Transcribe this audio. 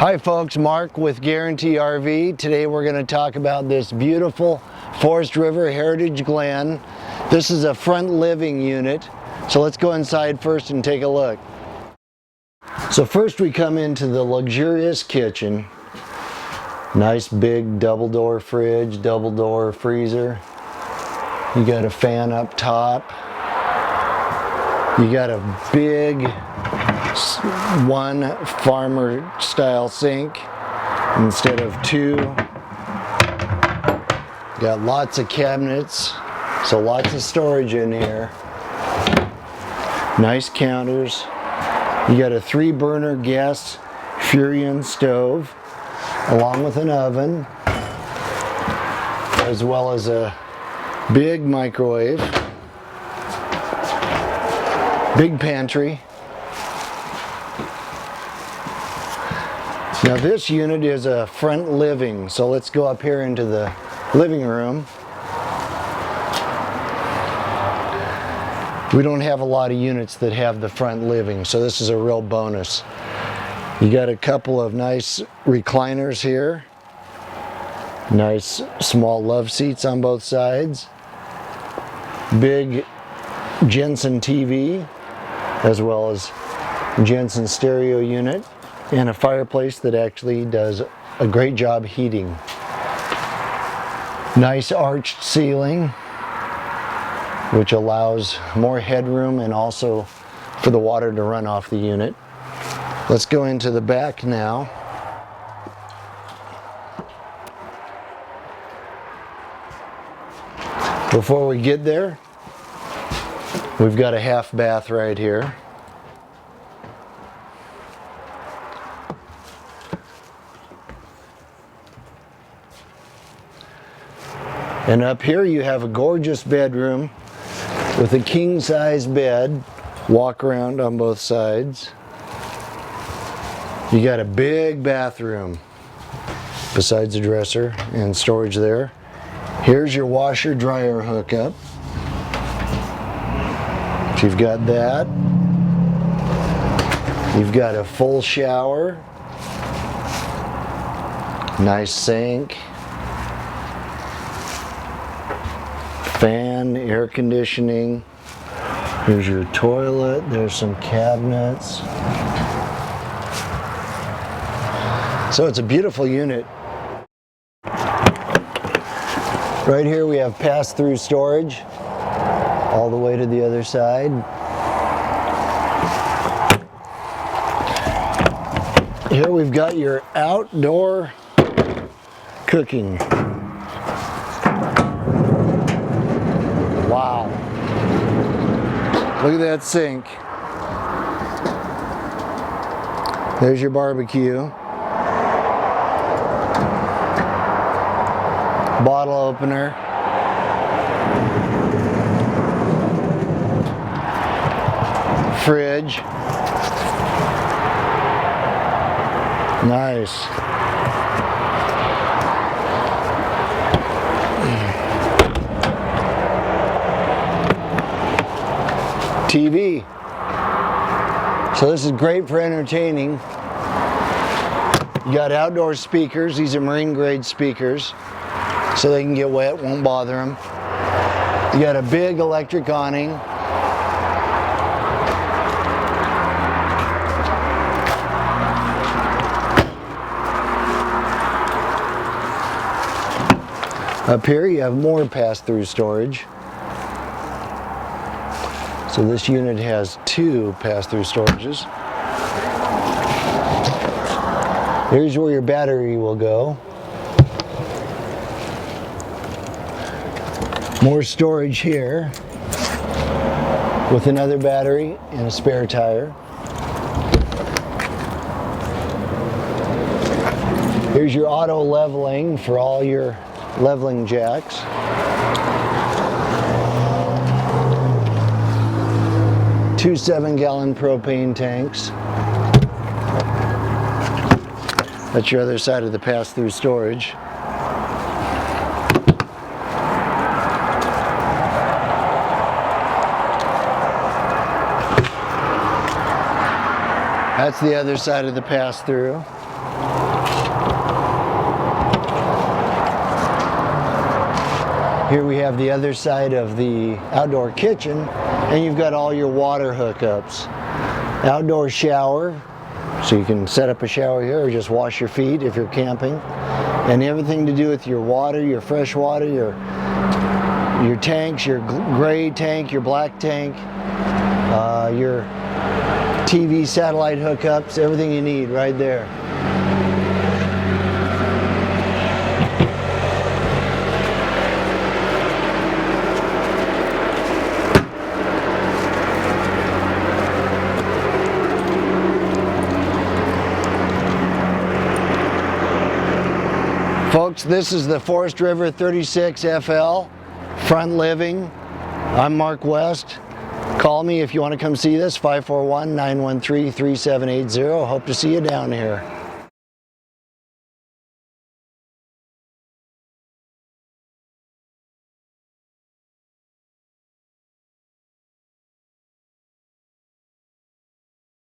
Hi folks, Mark with Guarantee RV. Today we're going to talk about this beautiful Forest River Heritage Glen. This is a front living unit. So let's go inside first and take a look. So first we come into the luxurious kitchen. Nice big double door fridge, double door freezer. You got a fan up top. You got a big one farmer style sink instead of two. Got lots of cabinets, so lots of storage in here. Nice counters. You got a 3-burner gas Furion stove along with an oven, as well as a big microwave, big pantry. Now this unit is a front living, so let's go up here into the living room. We don't have a lot of units that have the front living, so this is a real bonus. You got a couple of nice recliners here. Nice small love seats on both sides. Big Jensen TV, as well as Jensen stereo unit, and a fireplace that actually does a great job heating. Nice arched ceiling, which allows more headroom and also for the water to run off the unit. Let's go into the back now. Before we get there, we've got a half bath right here. And up here you have a gorgeous bedroom with a king-size bed, walk around on both sides. You got a big bathroom besides the dresser and storage there. Here's your washer dryer hookup. So you've got that. You've got a full shower. Nice sink. Fan, air conditioning. Here's your toilet. There's some cabinets. So it's a beautiful unit. Right here we have pass-through storage all the way to the other side. Here we've got your outdoor cooking. Wow. Look at that sink. There's your barbecue. Bottle opener. Fridge. Nice. TV. So this is great for entertaining. You got outdoor speakers. These are marine grade speakers, so they can get wet, won't bother them. You got a big electric awning. Up here you have more pass-through storage. So this unit has 2 pass-through storages. Here's where your battery will go. More storage here with another battery and a spare tire. Here's your auto leveling for all your leveling jacks. Two 7-gallon propane tanks. That's your other side of the pass-through storage. That's the other side of the pass-through. Here we have the other side of the outdoor kitchen, and you've got all your water hookups. Outdoor shower, so you can set up a shower here or just wash your feet if you're camping. And everything to do with your water, your fresh water, your tanks, your gray tank, your black tank, your TV satellite hookups, everything you need right there. Folks, this is the Forest River 36 FL Front Living. I'm Mark West. Call me if you want to come see this, 541-913-3780. Hope to see you down here.